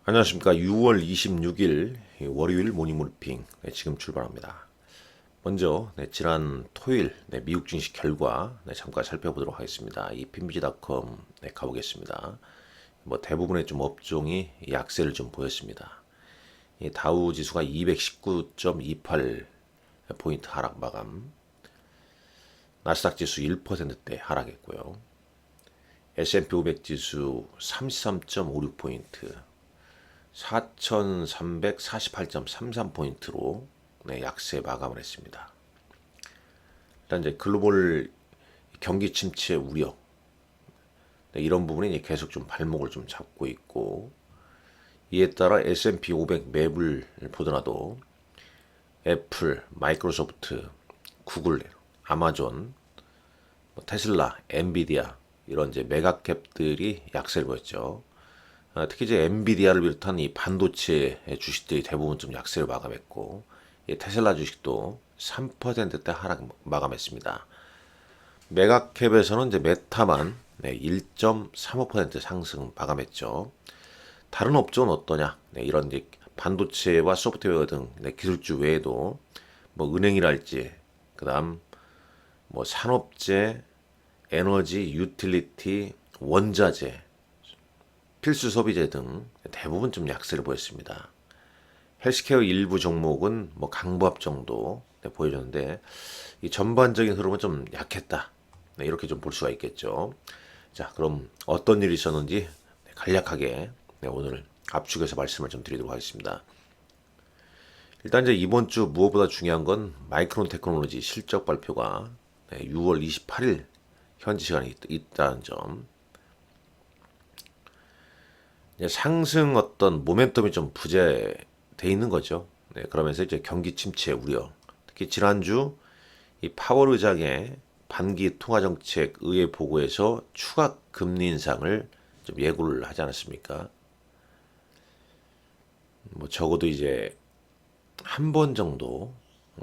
안녕하십니까. 6월 26일 월요일 모닝브리핑 지금 출발합니다. 먼저 지난 토요일 미국 증시 결과 잠깐 살펴보도록 하겠습니다. 이 핀비지닷컴 가보겠습니다. 뭐 대부분의 좀 업종이 약세를 좀 보였습니다. 이 다우 지수가 219.28 포인트 하락 마감, 나스닥 지수 1%대 하락했고요. S&P 500 지수 33.56 포인트, 4,348.33포인트로 약세 마감을 했습니다. 일단 이제 글로벌 경기 침체 우려, 이런 부분이 계속 좀 발목을 좀 잡고 있고, 이에 따라 S&P 500 맵을 보더라도 애플, 마이크로소프트, 구글, 아마존, 테슬라, 엔비디아 이런 이제 메가캡들이 약세를 보였죠. 특히 이제 엔비디아를 비롯한 이 반도체 주식들이 대부분 좀 약세를 마감했고, 테슬라 주식도 3%대 하락 마감했습니다. 메가캡에서는 이제 메타만 1.35% 상승 마감했죠. 다른 업종은 어떠냐? 이런 이제 반도체와 소프트웨어 등 기술주 외에도 뭐 은행이랄지, 그다음 뭐 산업재, 에너지, 유틸리티, 원자재, 필수 소비재 등 대부분 좀 약세를 보였습니다. 헬스케어 일부 종목은 뭐 강보합 정도 보여줬는데, 이 전반적인 흐름은 좀 약했다. 이렇게 좀 볼 수가 있겠죠. 자, 그럼 어떤 일이 있었는지 간략하게 오늘 압축해서 말씀을 좀 드리도록 하겠습니다. 일단 이제 이번 주 무엇보다 중요한 건 마이크론 테크놀로지 실적 발표가 6월 28일 현지 시간에 있다는 점. 상승 어떤 모멘텀이 좀 부재돼 있는 거죠. 그러면서 이제 경기 침체 우려. 특히 지난주 이 파월 의장의 반기 통화 정책 의회 보고에서 추가 금리 인상을 좀 예고를 하지 않았습니까? 뭐 적어도 이제 한 번 정도,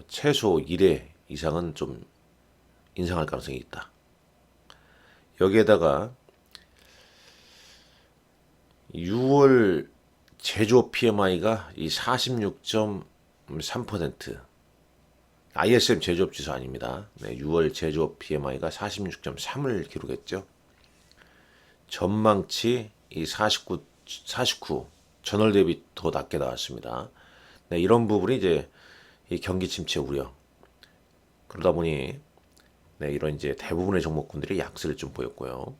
최소 1회 이상은 좀 인상할 가능성이 있다. 여기에다가 6월 제조업 PMI가 이 46.3%, ISM 제조업 지수 아닙니다. 6월 제조업 PMI가 46.3을 기록했죠. 전망치 이 49 전월 대비 더 낮게 나왔습니다. 이런 부분이 이제 이 경기 침체 우려. 그러다 보니 이런 이제 대부분의 종목군들이 약세를 좀 보였고요.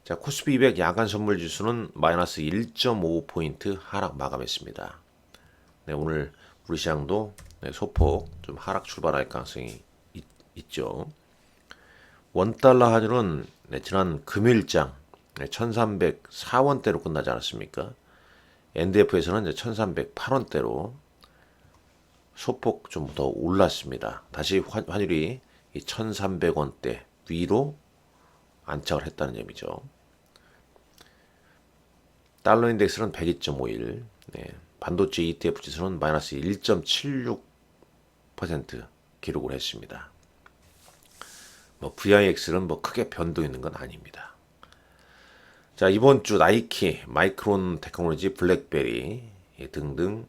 자, 코스피 200 야간 선물 지수는 마이너스 1.5포인트 하락 마감했습니다. 오늘 우리 시장도 소폭 좀 하락 출발할 가능성이 있죠. 원달러 환율은 지난 금일장 1304원대로 끝나지 않았습니까? NDF에서는 이제 1308원대로 소폭 좀 더 올랐습니다. 다시 환율이 1300원대 위로 안착을 했다는 점이죠. 달러 인덱스는 102.51, 반도체 ETF 지수는 마이너스 1.76% 기록을 했습니다. 뭐 VIX는 뭐 크게 변동 있는 건 아닙니다. 자, 이번 주 나이키, 마이크론 테크놀로지, 블랙베리 등등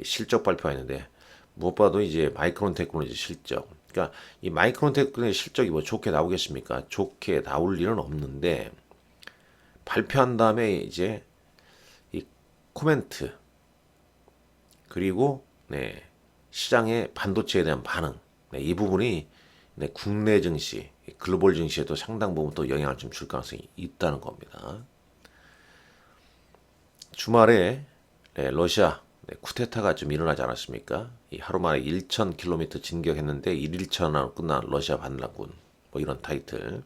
실적 발표했는데, 무엇보다도 이제 마이크론 테크놀로지 실적. 그러니까 이 마이크론 테크놀로지 실적이 뭐 좋게 나오겠습니까? 좋게 나올 일은 없는데, 발표한 다음에 이제 이 코멘트, 그리고 시장의 반도체에 대한 반응, 이 부분이 국내 증시, 글로벌 증시에도 상당 부분 또 영향을 좀 줄 가능성이 있다는 겁니다. 주말에 러시아 쿠데타가 좀 일어나지 않았습니까? 이 하루 만에 1,000km 진격했는데 1일천으로 끝난 러시아 반란군, 뭐 이런 타이틀.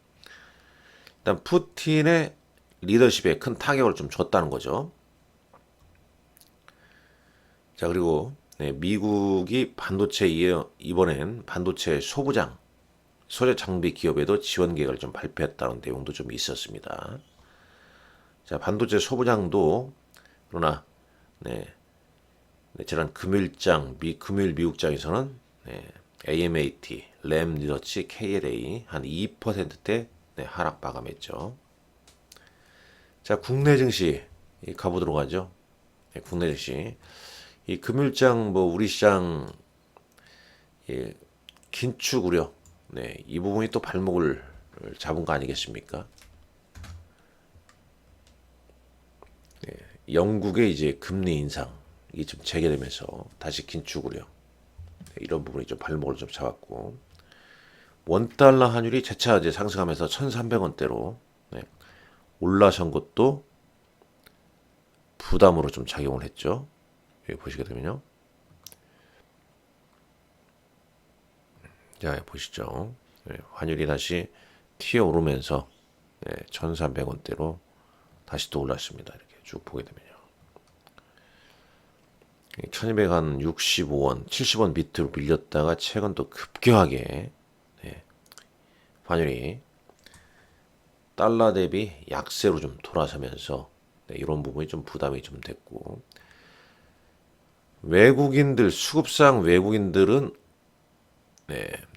일단 푸틴의 리더십에 큰 타격을 좀 줬다는 거죠. 자, 그리고 미국이 반도체 이번엔 반도체 소부장, 소재 장비 기업에도 지원 계획을 좀 발표했다는 내용도 좀 있었습니다. 자, 반도체 소부장도 그러나 지난 금요일장 금요일 미국장에서는 AMAT, 램 리서치, KLA 한 2%대 하락 마감했죠. 자, 국내 증시 가보도록 하죠. 국내 증시. 이 금일장 뭐 우리 시장 긴축 우려. 이 부분이 또 발목을 잡은 거 아니겠습니까? 영국의 이제 금리 인상 이게 좀 재개되면서 다시 긴축 우려. 이런 부분이 좀 발목을 좀 잡았고 원달러 환율이 재차 이제 상승하면서 1,300원대로 올라선 것도 부담으로 좀 작용을 했죠. 여기 보시게 되면요. 자, 보시죠. 환율이 다시 튀어오르면서 1,300원대로 다시 또 올랐습니다. 이렇게 쭉 보게 되면요. 1265원, 70원 밑으로 밀렸다가 최근 또 급격하게 환율이 달러 대비 약세로 좀 돌아서면서 이런 부분이 좀 부담이 좀 됐고 외국인들 수급상 외국인들은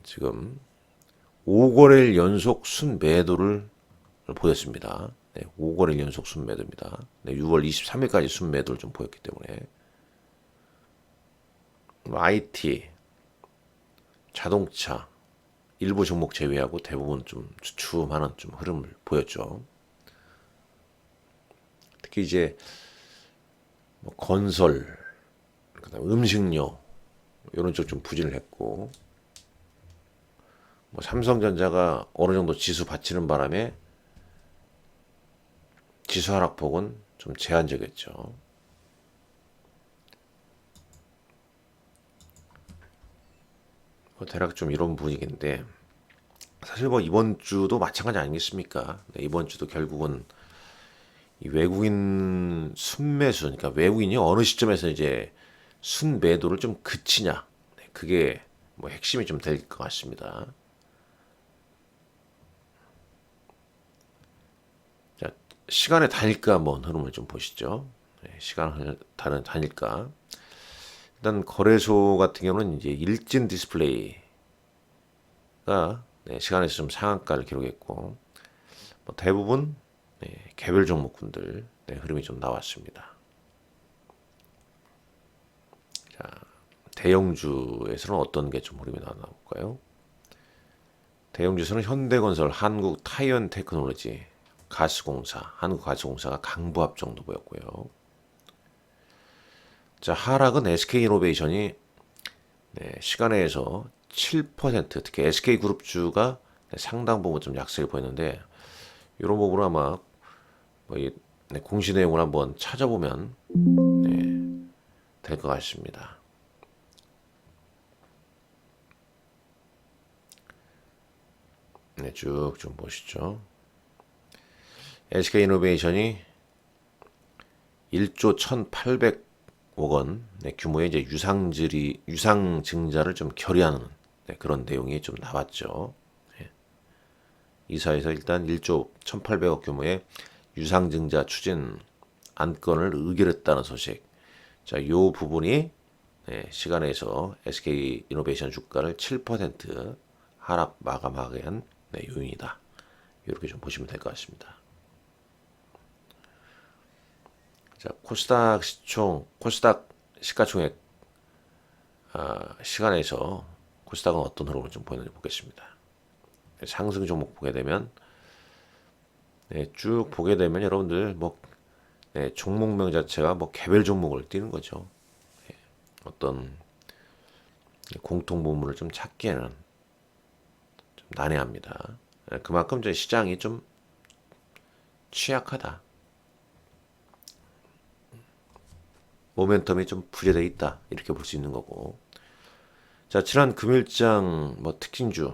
지금 5거래일 연속 순매도를 보였습니다. 5거래일 연속 순매도입니다. 6월 23일까지 순매도를 좀 보였기 때문에 IT, 자동차 일부 종목 제외하고 대부분 좀 주춤하는 좀 흐름을 보였죠. 특히 이제 뭐 건설, 그다음 음식료 이런 쪽 좀 부진을 했고 뭐 삼성전자가 어느 정도 지수 받치는 바람에 지수 하락폭은 좀 제한적이었죠. 대략 좀 이런 분위기인데 사실 뭐 이번 주도 마찬가지 아니겠습니까? 이번 주도 결국은 이 외국인 순매수, 그러니까 외국인이 어느 시점에서 이제 순매도를 좀 그치냐, 그게 뭐 핵심이 좀 될 것 같습니다. 자, 시간의 단일가 한번 흐름을 좀 보시죠. 시간을 다른 단일가. 일단 거래소 같은 경우는 이제 일진 디스플레이가 시간에서 좀 상한가를 기록했고 뭐 대부분 개별 종목군들 흐름이 좀 나왔습니다. 자, 대형주에서는 어떤 게 좀 흐름이 나왔나 볼까요? 대형주에서는 현대건설, 한국타이언테크놀로지, 가스공사, 한국가스공사가 강보합 정도 보였고요. 자, 하락은 SK이노베이션이 시간에서 7% 특히 SK그룹주가 상당 부분 좀 약세를 보였는데 이런 부분은 아마 뭐 공시 내용을 한번 찾아보면 될 것 같습니다. 쭉 좀 보시죠. SK이노베이션이 1조 1,800억 원 규모의 이제 유상증자를 좀 결의하는 그런 내용이 좀 나왔죠. 이사에서 일단 1조 1,800억 규모의 유상증자 추진 안건을 의결했다는 소식. 자, 이 부분이 시간에서 SK이노베이션 주가를 7% 하락 마감하게 한 요인이다. 이렇게 좀 보시면 될 것 같습니다. 자, 코스닥 시가총액 시간에서 코스닥은 어떤 흐름을 좀 보이는지 보겠습니다. 상승 종목 보게 되면 쭉 보게 되면 여러분들 뭐 종목명 자체가 뭐 개별 종목을 띄는 거죠. 어떤 공통 부분을 좀 찾기에는 좀 난해합니다. 그만큼 이제 시장이 좀 취약하다. 모멘텀이 좀 부재되어 있다. 이렇게 볼 수 있는 거고. 자, 지난 금일장 뭐 특징주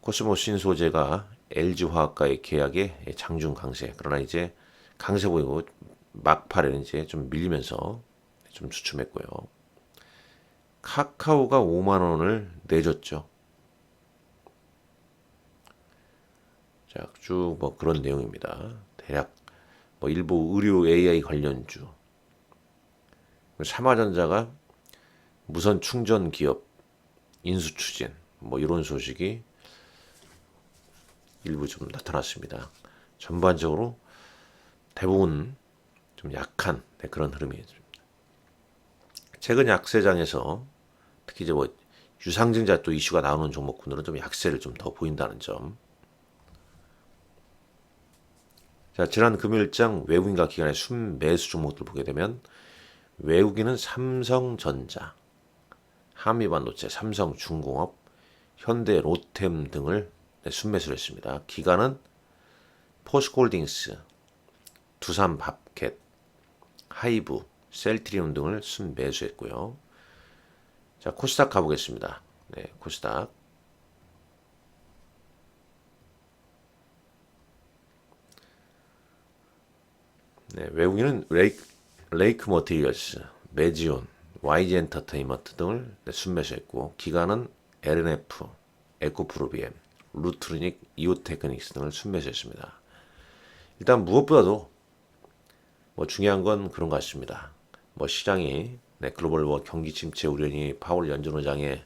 코스모신소재가 LG화학과의 계약에 장중 강세. 그러나 이제 강세 보이고 막판에는 이제 좀 밀리면서 좀 주춤했고요. 카카오가 5만 원을 내줬죠. 자, 쭉 뭐 그런 내용입니다. 대략 뭐 일부 의료 AI 관련주, 삼화전자가 무선 충전 기업 인수 추진, 뭐 이런 소식이 일부 좀 나타났습니다. 전반적으로 대부분 좀 약한 그런 흐름이 있습니다. 최근 약세장에서 특히 이제 뭐 유상증자 또 이슈가 나오는 종목군들은 좀 약세를 좀 더 보인다는 점. 자, 지난 금요일장 외국인과 기관의 순매수 종목들 보게 되면 외국인은 삼성전자, 한미반도체, 삼성중공업, 현대 로템 등을 순매수를 했습니다. 기관은 포스코홀딩스, 두산밥켓, 하이브, 셀트리온 등을 순매수했고요. 자, 코스닥 가보겠습니다. 네, 코스닥. 네, 외국인은 레이크 머티리얼스, 메지온, YG 엔터테인먼트 등을 순매수했고, 기관은 LNF, 에코프로비엠, 루트루닉, 이오테크닉스 등을 순매수했습니다. 일단 무엇보다도 뭐 중요한 건 그런 것 같습니다. 뭐 시장이 글로벌 뭐 경기 침체 우려니 파월 연준 의장의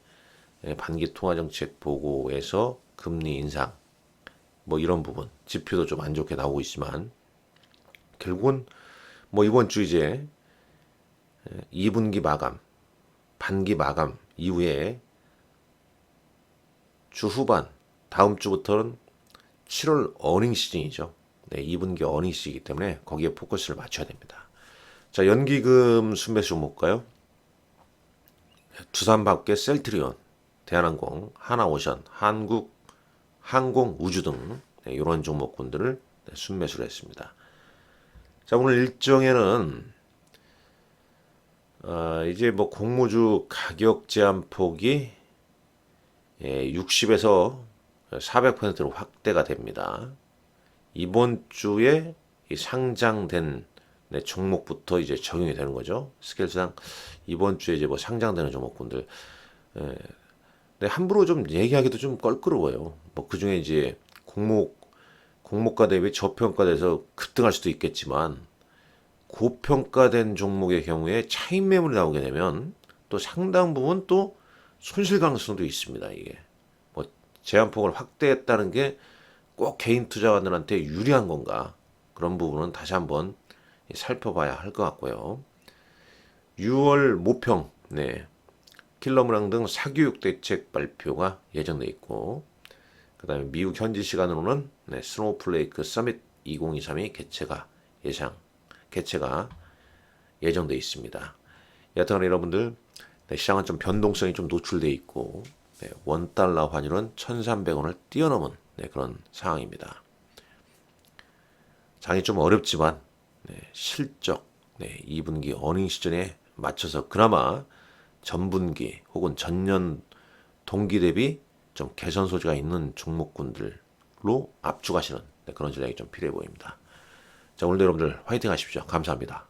반기 통화 정책 보고에서 금리 인상 뭐 이런 부분 지표도 좀 안 좋게 나오고 있지만 결국은 뭐 이번 주 이제 2분기 마감, 반기 마감 이후에 주 후반 다음 주부터는 7월 어닝 시즌이죠. 네, 2분기 어닝 시즌이기 때문에 거기에 포커스를 맞춰야 됩니다. 자, 연기금 순매수 좀 볼까요? 두산밥켓, 셀트리온, 대한항공, 하나오션, 한국 항공우주 등 이런 종목군들을 순매수를 했습니다. 자, 오늘 일정에는 이제 뭐 공모주 가격 제한 폭이 60에서 400%로 확대가 됩니다. 이번 주에 상장된 종목부터 이제 적용이 되는 거죠. 스케일상 이번 주에 이제 뭐 상장되는 종목군들. 근데 함부로 좀 얘기하기도 좀 껄끄러워요. 뭐 그 중에 이제 공모가 대비 저평가돼서 급등할 수도 있겠지만 고평가된 종목의 경우에 차익 매물이 나오게 되면 또 상당 부분 또 손실 가능성도 있습니다. 이게 뭐 제한폭을 확대했다는 게 꼭 개인 투자자들한테 유리한 건가 그런 부분은 다시 한번 살펴봐야 할 것 같고요. 6월 모평, 킬러문항 등 사교육 대책 발표가 예정돼 있고, 그 다음에 미국 현지 시간으로는 스노우플레이크 서밋 2023이 개최가 예정돼 있습니다. 여하튼 여러분들 시장은 좀 변동성이 좀 노출돼 있고 원달러 환율은 1,300원을 뛰어넘은 그런 상황입니다. 장이 좀 어렵지만 실적 2분기 어닝 시즌에 맞춰서 그나마 전분기 혹은 전년 동기 대비 좀 개선 소지가 있는 종목군들로 압축하시는 그런 전략이 좀 필요해 보입니다. 자, 오늘도 여러분들 화이팅 하십시오. 감사합니다.